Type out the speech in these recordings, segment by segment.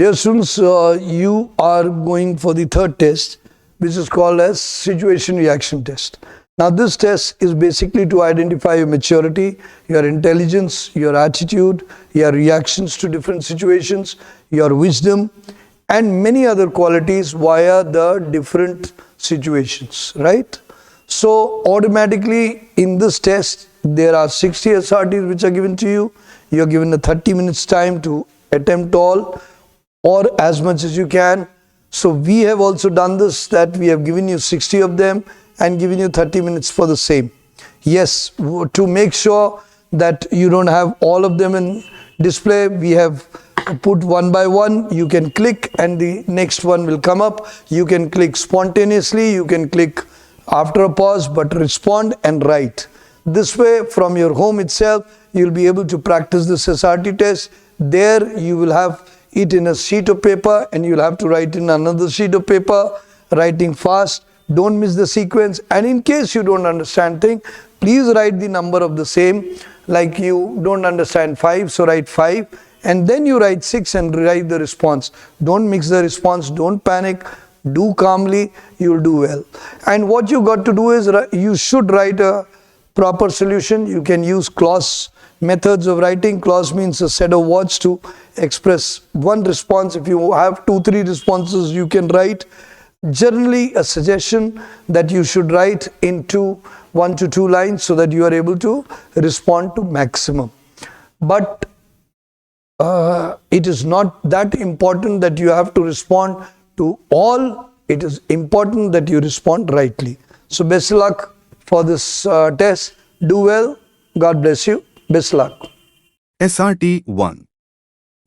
Dear students, you are going for the third test, which is called as situation reaction test. Now, this test is basically to identify your maturity, your intelligence, your attitude, your reactions to different situations, your wisdom, and many other qualities via the different situations, right? So, automatically in this test, there are 60 SRTs which are given to you. You are given a 30 minutes time to attempt all or as much as you can. So we have also done this, that we have given you 60 of them and given you 30 minutes for the same. Yes, to make sure that you don't have all of them in display, we have put one by one. You can click and the next one will come up. You can click spontaneously, you can click after a pause, but respond and write. This way, from your home itself, you'll be able to practice this SRT test. There you will have it in a sheet of paper and you'll have to write in another sheet of paper, writing fast. Don't miss the sequence. And in case you don't understand thing, please write the number of the same. Like you don't understand 5, so write 5. And then you write 6 and write the response. Don't mix the response. Don't panic. Do calmly. You'll do well. And what you got to do is you should write a proper solution. You can use clause methods of writing. Clause means a set of words to express one response. If you have 2-3 responses, you can write. Generally, a suggestion that you should write into 1 to 2 lines so that you are able to respond to maximum. But it is not that important that you have to respond to all. It is important that you respond rightly. So best luck for this test. Do well. God bless you. Best luck. SRT 1.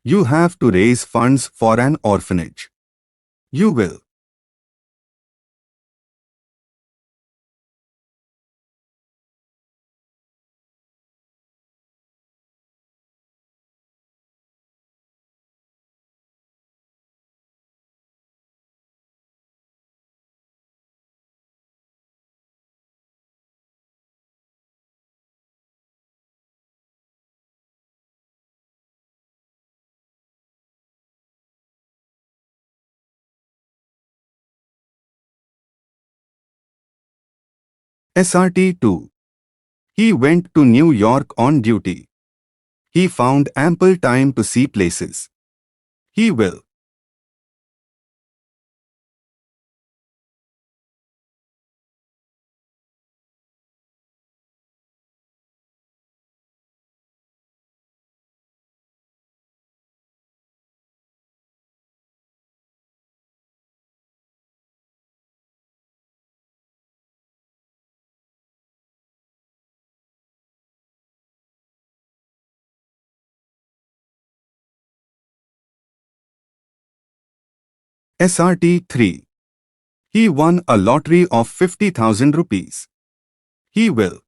You have to raise funds for an orphanage. You will. SRT 2. He went to New York on duty. He found ample time to see places. He will. SRT 3. He won a lottery of 50,000 rupees. He will.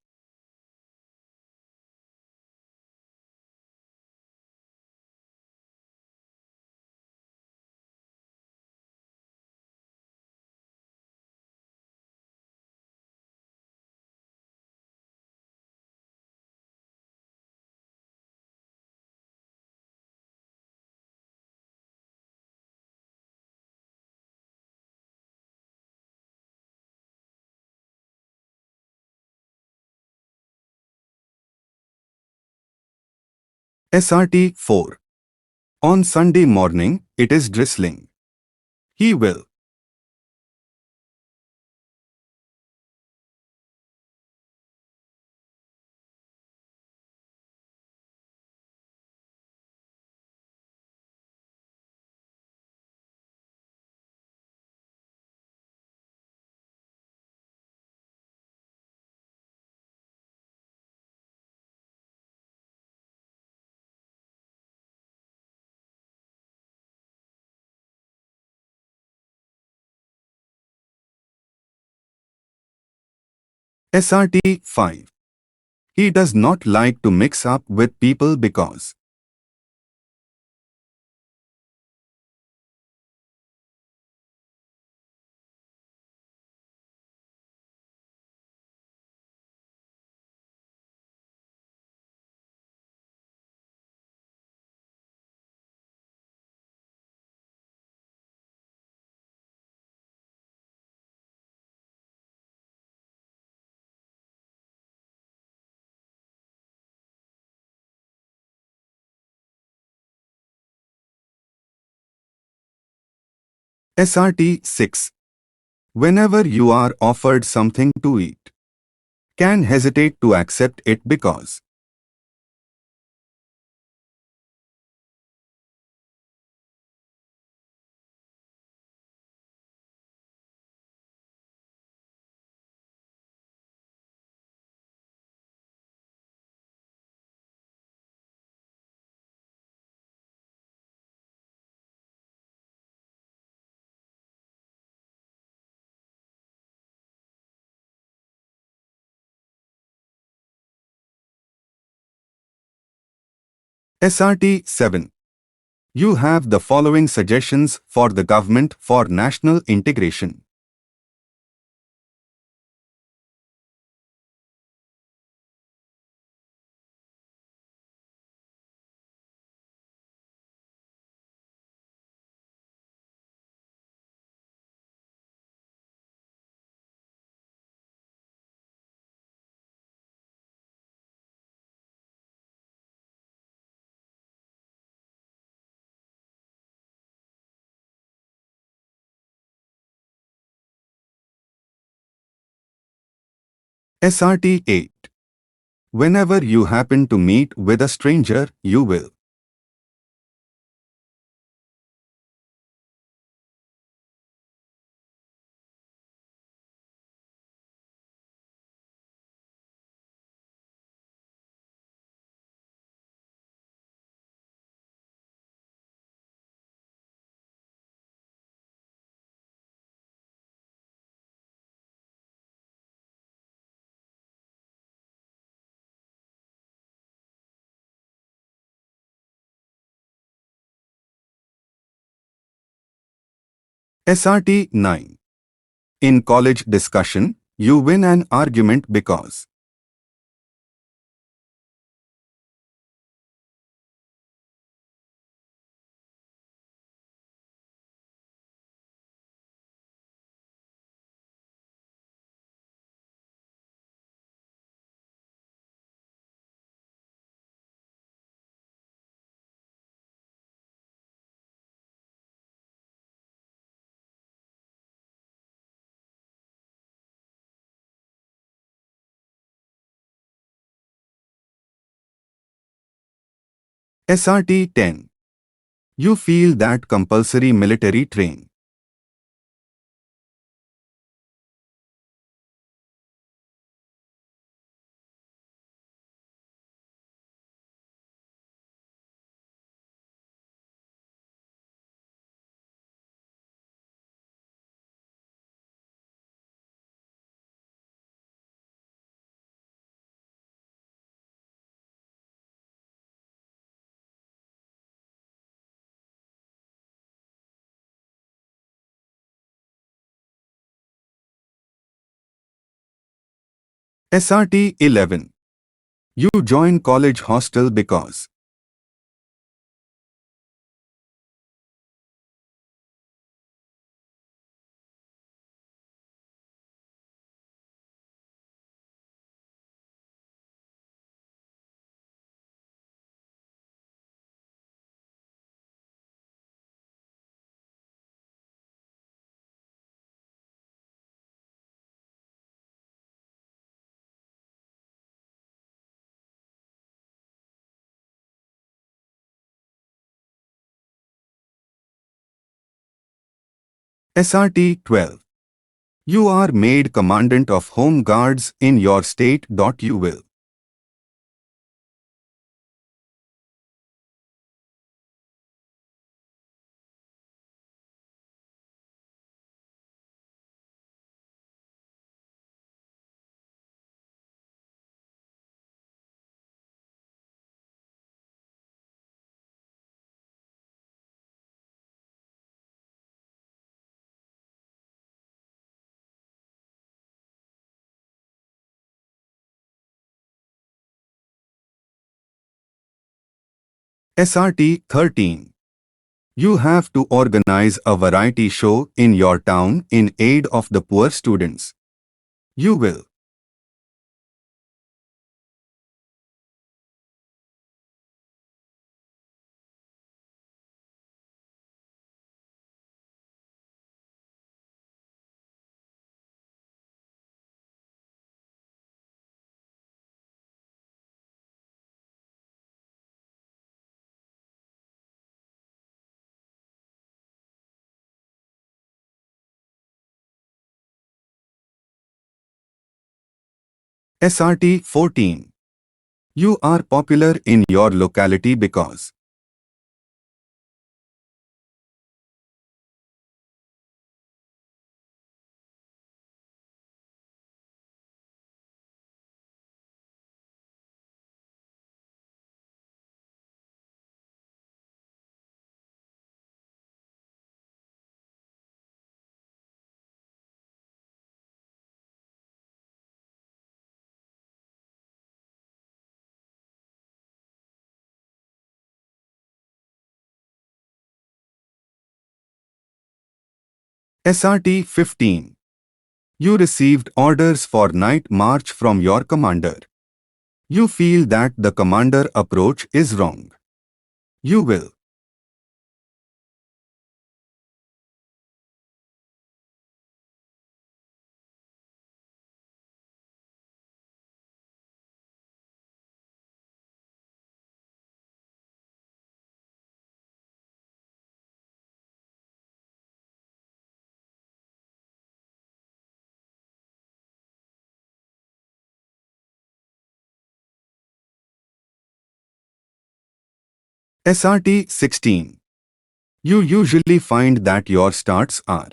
SRT 4. On Sunday morning, it is drizzling. He will. SRT 5. He does not like to mix up with people because. SRT 6. Whenever you are offered something to eat, can hesitate to accept it because. SRT 7. You have the following suggestions for the government for national integration. SRT 8. Whenever you happen to meet with a stranger, you will. SRT 9. In college discussion, you win an argument because. SRT 10. You feel that compulsory military train. SRT 11. You join college hostel because. SRT 12. You are made commandant of home guards in your state. You will. SRT 13. You have to organize a variety show in your town in aid of the poor students. You will. SRT 14. You are popular in your locality because. SRT 15. You received orders for night march from your commander. You feel that the commander approach is wrong. You will. SRT 16. You usually find that your starts are.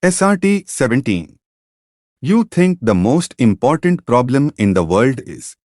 SRT 17. You think the most important problem in the world is.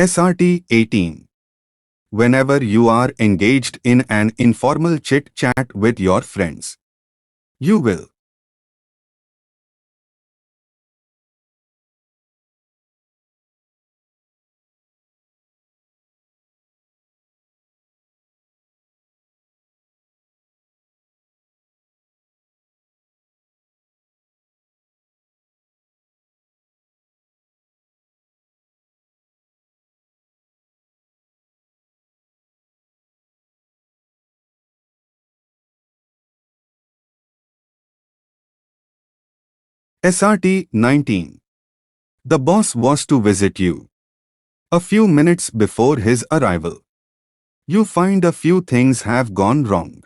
SRT 18. Whenever you are engaged in an informal chit-chat with your friends, you will. SRT 19. The boss was to visit you. A few minutes before his arrival, you find a few things have gone wrong.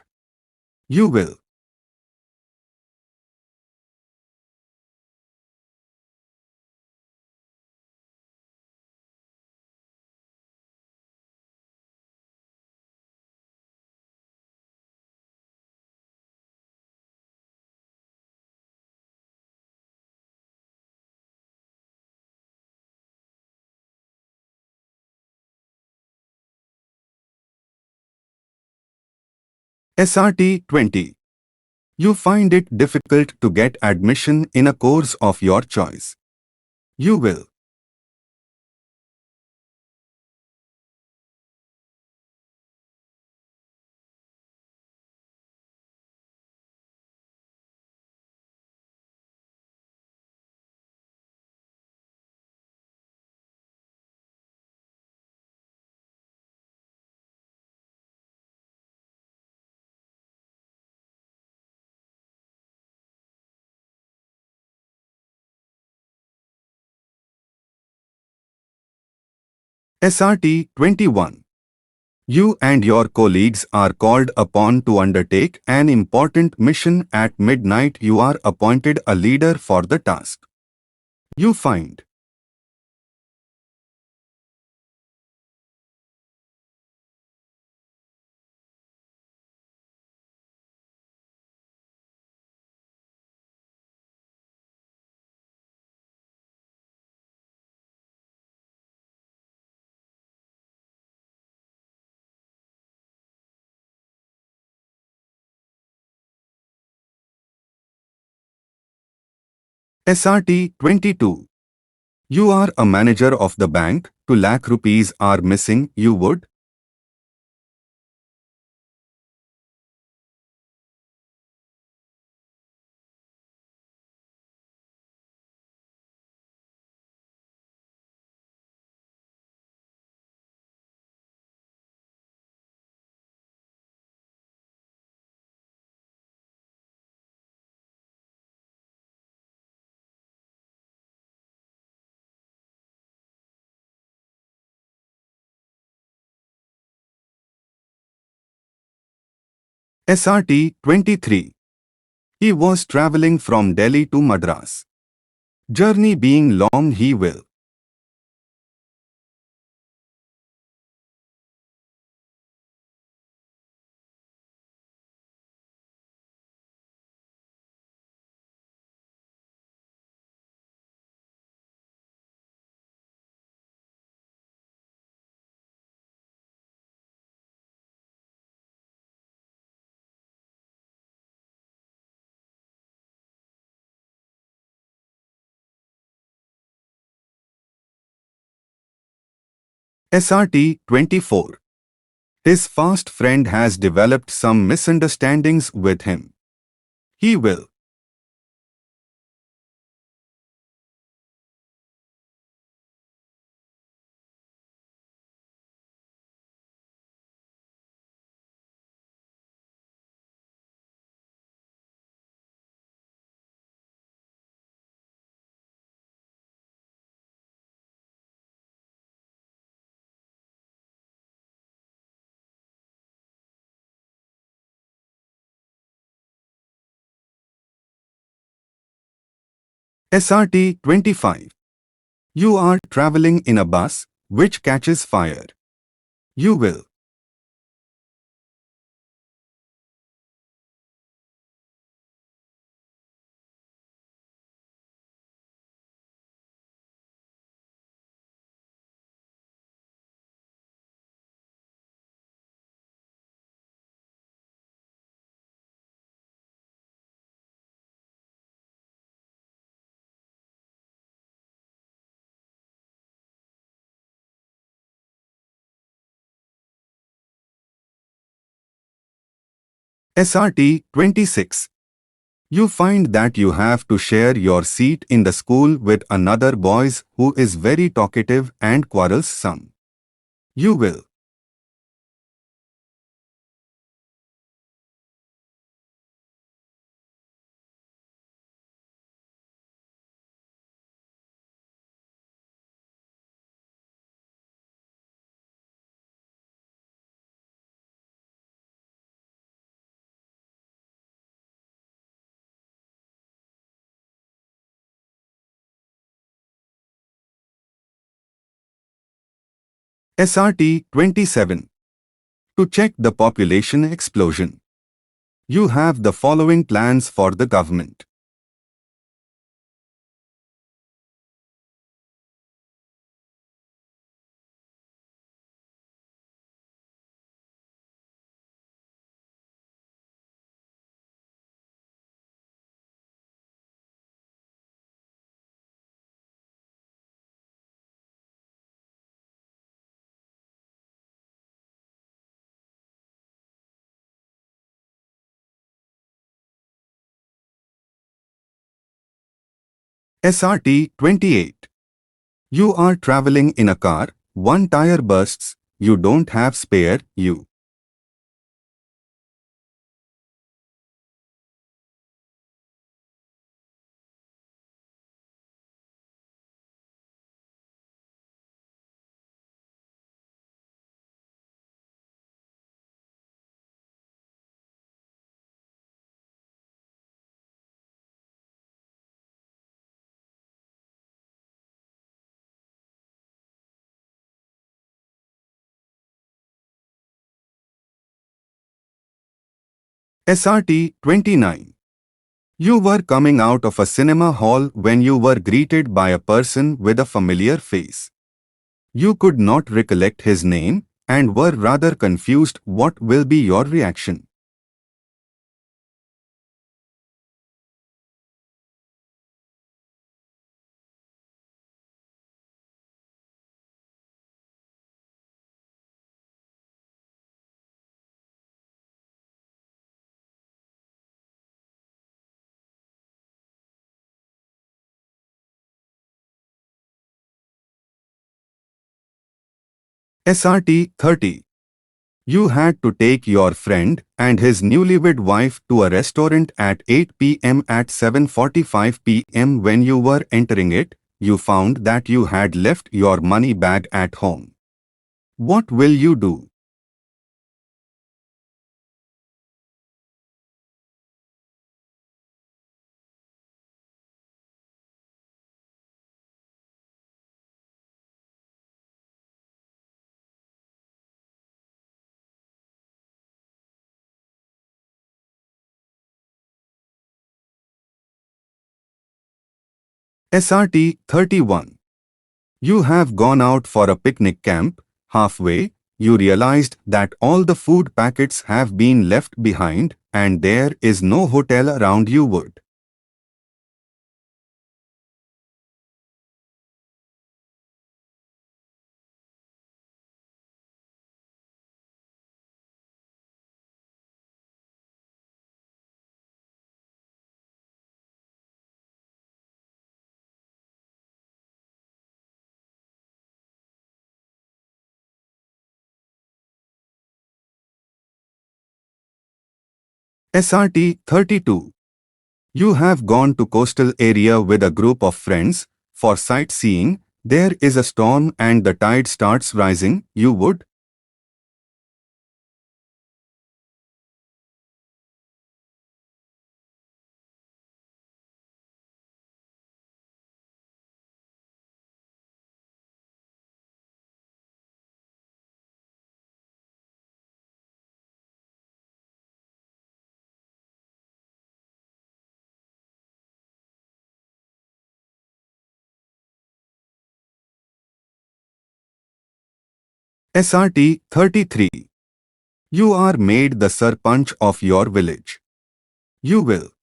You will. SRT 20. You find it difficult to get admission in a course of your choice. You will. SRT 21. You and your colleagues are called upon to undertake an important mission at midnight. You are appointed a leader for the task. You find. SRT 22. You are a manager of the bank, 2 lakh rupees are missing, you would? SRT 23. He was traveling from Delhi to Madras. Journey being long, he will. SRT 24. His fast friend has developed some misunderstandings with him. He will. SRT 25. You are traveling in a bus which catches fire. You will. SRT 26. You find that you have to share your seat in the school with another boy who is very talkative and quarrelsome. You will. SRT 27. To check the population explosion. You have the following plans for the government. SRT 28. You are traveling in a car, one tire bursts, you don't have spare, you. SRT 29. You were coming out of a cinema hall when you were greeted by a person with a familiar face. You could not recollect his name and were rather confused. What will be your reaction? SRT 30. You had to take your friend and his newlywed wife to a restaurant at 8 p.m. At 7:45 p.m. when you were entering it, you found that you had left your money bag at home. What will you do? SRT 31. You have gone out for a picnic camp. Halfway, you realized that all the food packets have been left behind and there is no hotel around you. Would. SRT 32. You have gone to coastal area with a group of friends for sightseeing. There is a storm and the tide starts rising. You would. SRT 33. You are made the sarpanch of your village. You will.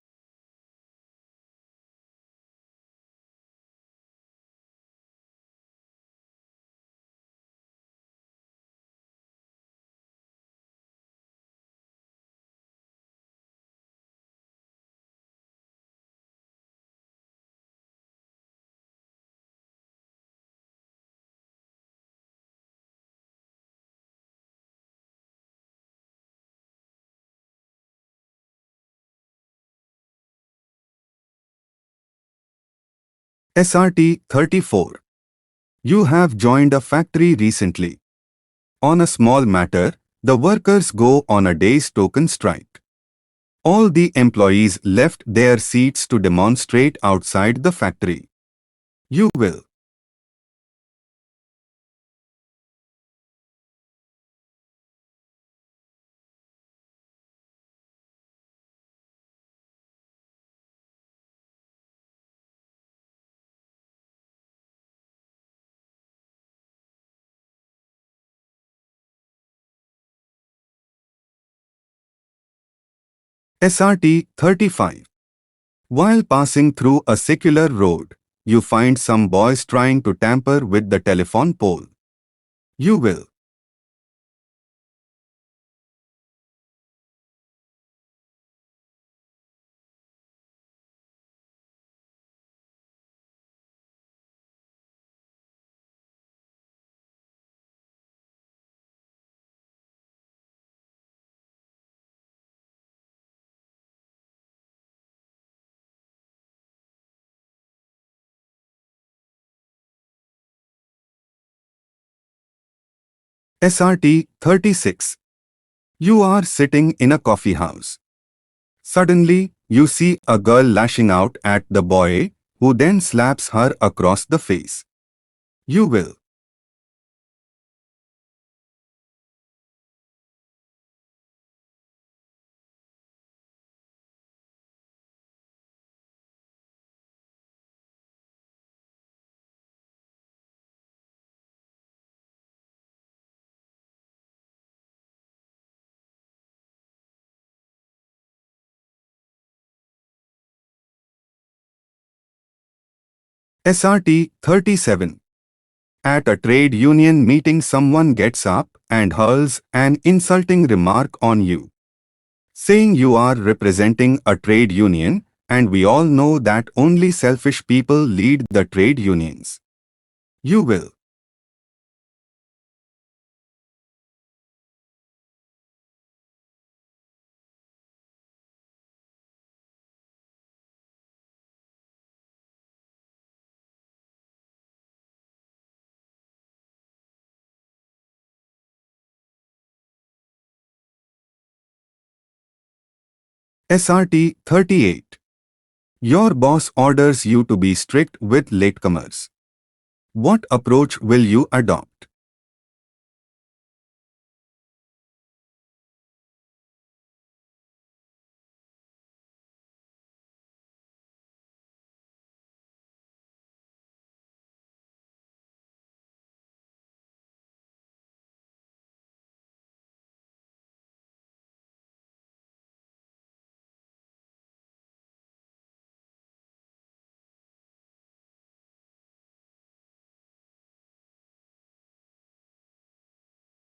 SRT 34. You have joined a factory recently. On a small matter, the workers go on a day's token strike. All the employees left their seats to demonstrate outside the factory. You will. SRT 35. While passing through a secular road, you find some boys trying to tamper with the telephone pole. You will. SRT 36. You are sitting in a coffee house. Suddenly, you see a girl lashing out at the boy, who then slaps her across the face. You will. SRT 37. At a trade union meeting, someone gets up and hurls an insulting remark on you, saying you are representing a trade union, and we all know that only selfish people lead the trade unions. You will. SRT 38. Your boss orders you to be strict with latecomers. What approach will you adopt?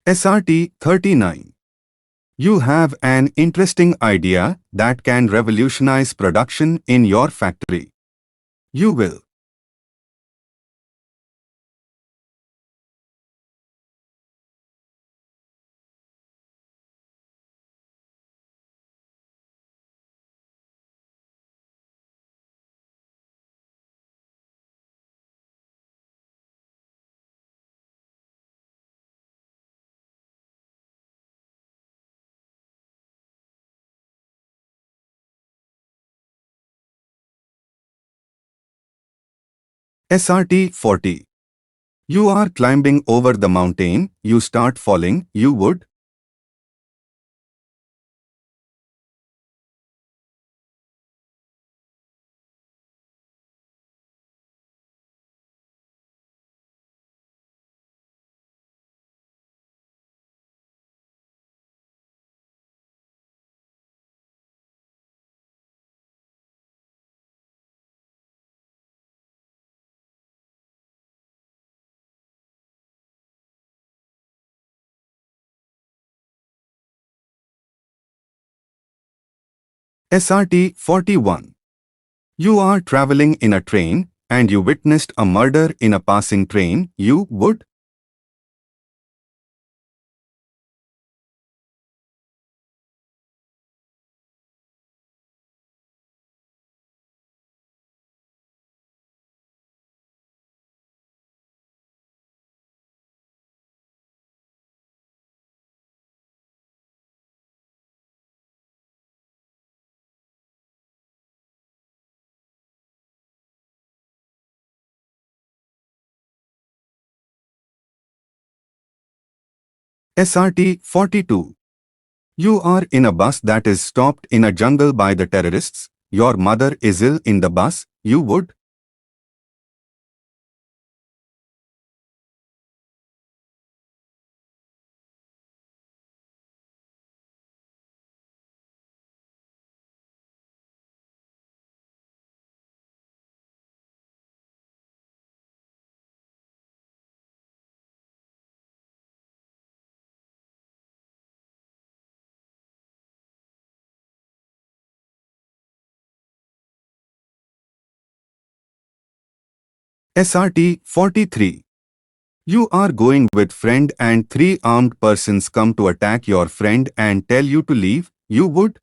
SRT 39. You have an interesting idea that can revolutionize production in your factory. You will. SRT 40. You are climbing over the mountain, you start falling, you would. SRT 41. You are traveling in a train and you witnessed a murder in a passing train, you would. SRT 42. You are in a bus that is stopped in a jungle by the terrorists, your mother is ill in the bus, you would. SRT 43. You are going with friend and three armed persons come to attack your friend and tell you to leave, you would.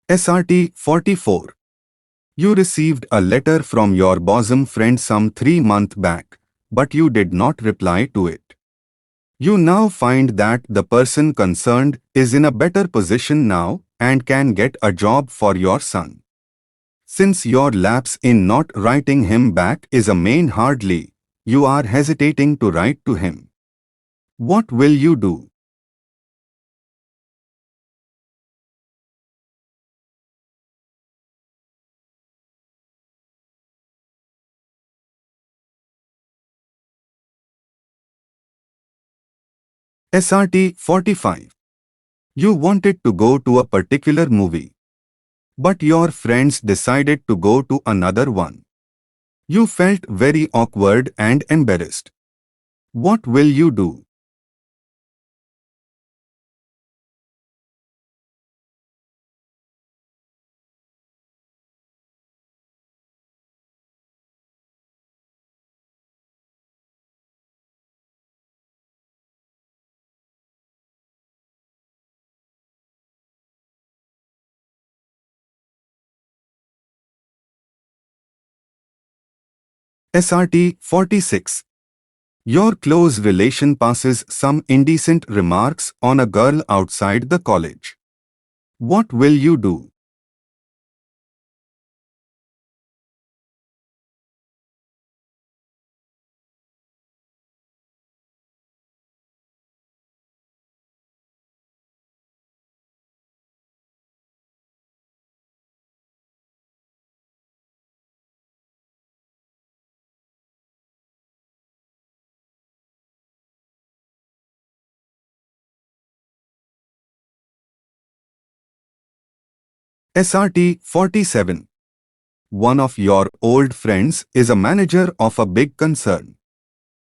SRT 44. You received a letter from your bosom friend some 3 months back, but you did not reply to it. You now find that the person concerned is in a better position now and can get a job for your son. Since your lapse in not writing him back is a main hardly, you are hesitating to write to him. What will you do? SRT 45. You wanted to go to a particular movie, but your friends decided to go to another one. You felt very awkward and embarrassed. What will you do? SRT 46. Your close relation passes some indecent remarks on a girl outside the college. What will you do? SRT 47. One of your old friends is a manager of a big concern.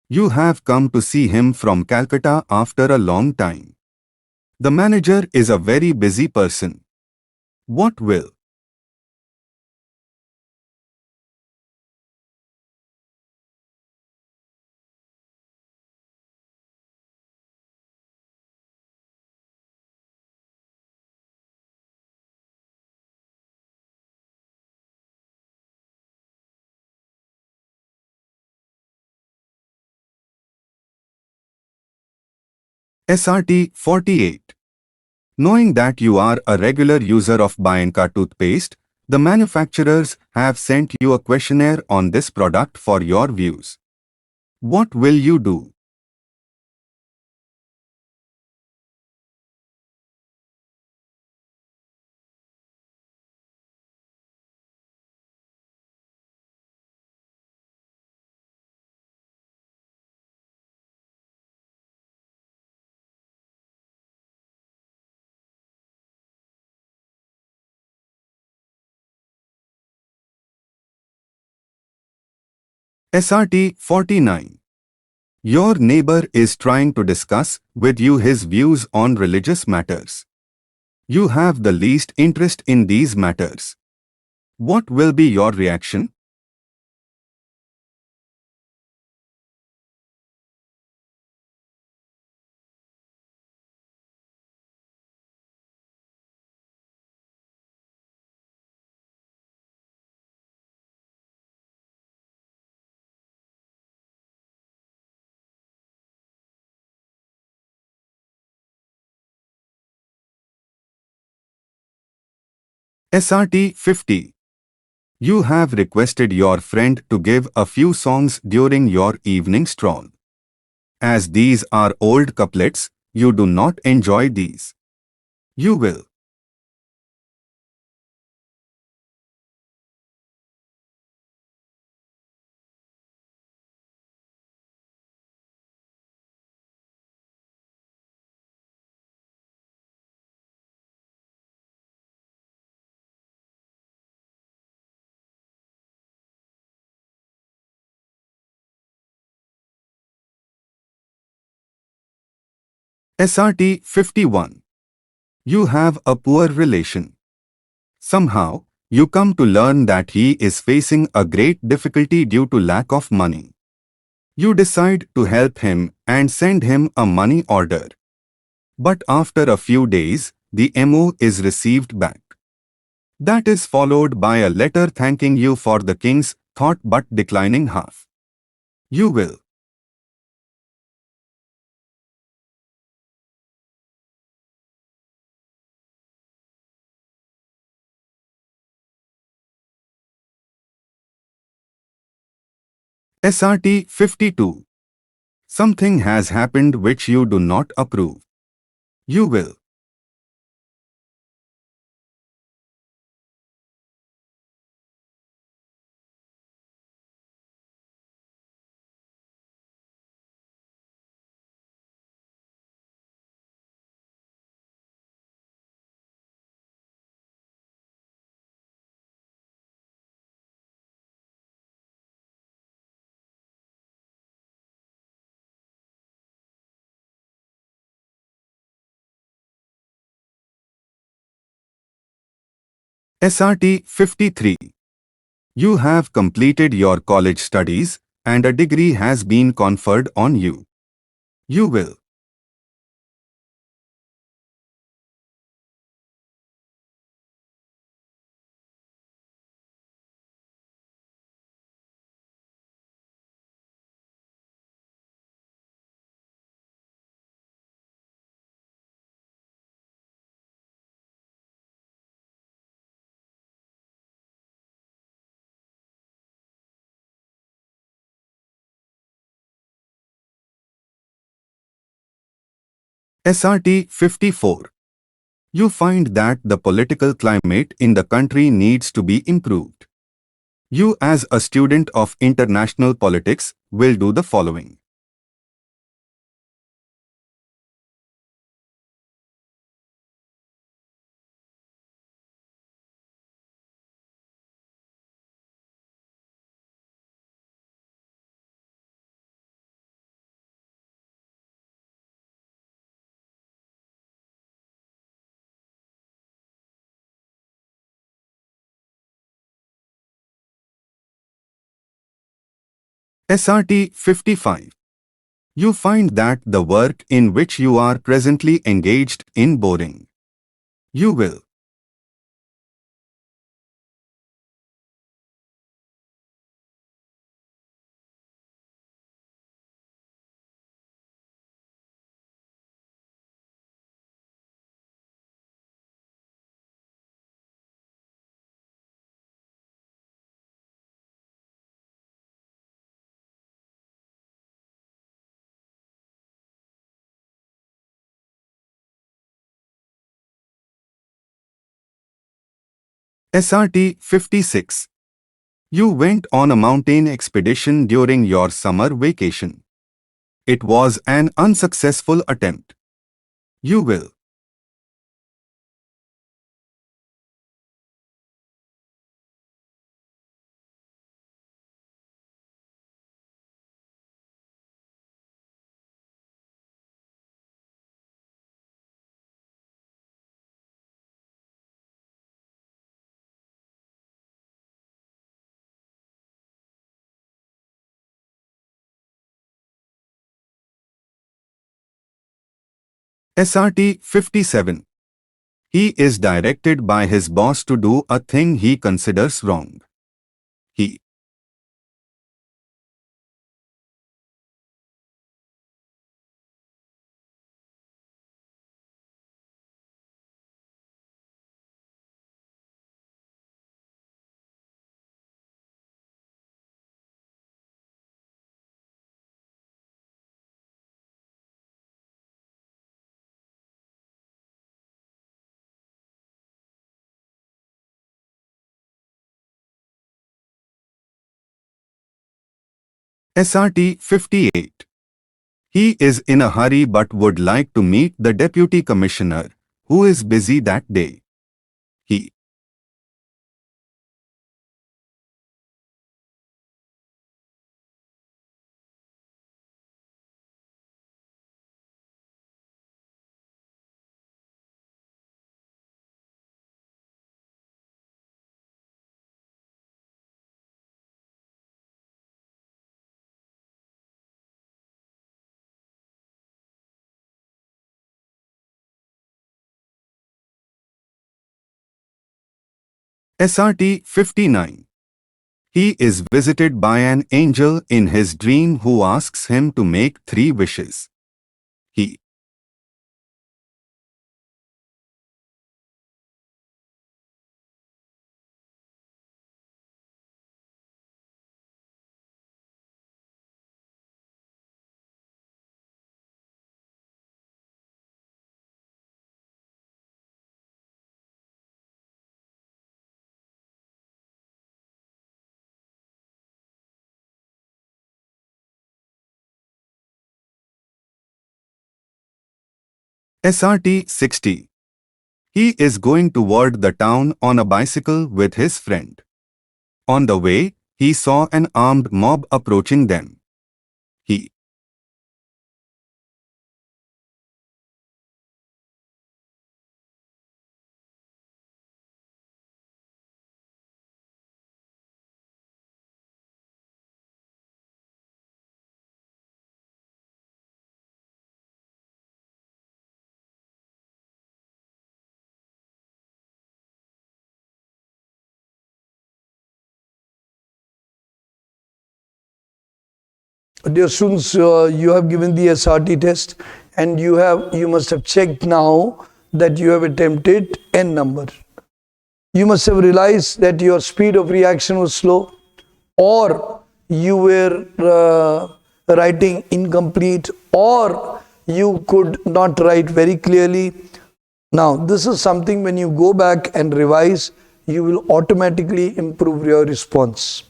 You have come to see him from Calcutta after a long time. The manager is a very busy person. What will? SRT 48. Knowing that you are a regular user of Bianca toothpaste, the manufacturers have sent you a questionnaire on this product for your views. What will you do? SRT 49. Your neighbor is trying to discuss with you his views on religious matters. You have the least interest in these matters. What will be your reaction? SRT 50. You have requested your friend to give a few songs during your evening stroll. As these are old couplets, you do not enjoy these. You will. SRT 51. You have a poor relation. Somehow, you come to learn that he is facing a great difficulty due to lack of money. You decide to help him and send him a money order. But after a few days, the MO is received back. That is followed by a letter thanking you for the king's thought but declining half. You will. SRT 52. Something has happened which you do not approve. You will. SRT 53. You have completed your college studies and a degree has been conferred on you. You will. SRT 54. You find that the political climate in the country needs to be improved. You, as a student of international politics, will do the following. SRT 55. You find that the work in which you are presently engaged in boring. You will. SRT 56. You went on a mountain expedition during your summer vacation. It was an unsuccessful attempt. You will. SRT 57. He is directed by his boss to do a thing he considers wrong. He. SRT 58. He is in a hurry but would like to meet the deputy commissioner, who is busy that day. He. SRT 59. He is visited by an angel in his dream who asks him to make 3 wishes. He. SRT 60. He is going toward the town on a bicycle with his friend. On the way, he saw an armed mob approaching them. He. Dear students, you have given the SRT test and you must have checked now that you have attempted n number. You must have realized that your speed of reaction was slow, or you were writing incomplete, or you could not write very clearly. Now, this is something when you go back and revise, you will automatically improve your response.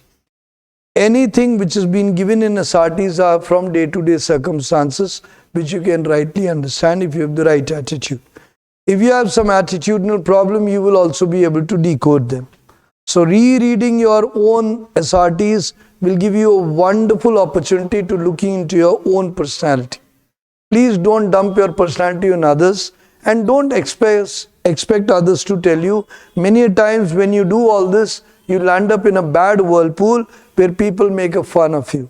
Anything which has been given in SRTs are from day-to-day circumstances, which you can rightly understand if you have the right attitude. If you have some attitudinal problem, you will also be able to decode them. So rereading your own SRTs will give you a wonderful opportunity to looking into your own personality. Please don't dump your personality on others, and don't expect others to tell you. Many times when you do all this, you land up in a bad whirlpool where people make a fun of you.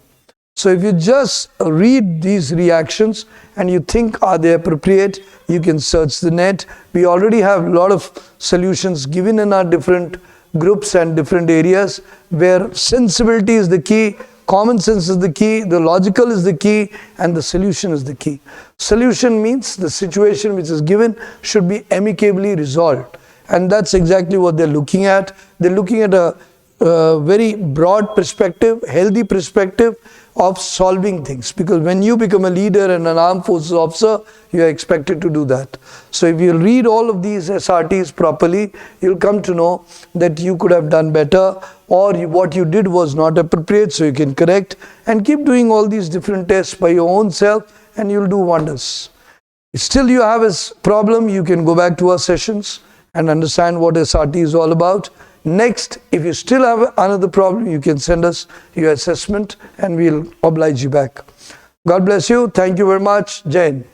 So if you just read these reactions and you think, are they appropriate, you can search the net. We already have a lot of solutions given in our different groups and different areas where sensibility is the key, common sense is the key, the logical is the key, and the solution is the key. Solution means the situation which is given should be amicably resolved. And that's exactly what they're looking at. They're looking at a very broad perspective, healthy perspective of solving things. Because when you become a leader and an armed forces officer, you are expected to do that. So if you read all of these SRTs properly, you'll come to know that you could have done better, or what you did was not appropriate, so you can correct. And keep doing all these different tests by your own self, and you'll do wonders. Still you have a problem, you can go back to our sessions and understand what SRT is all about. Next, if you still have another problem, you can send us your assessment and we'll oblige you back. God bless you. Thank you very much. Jai Hind.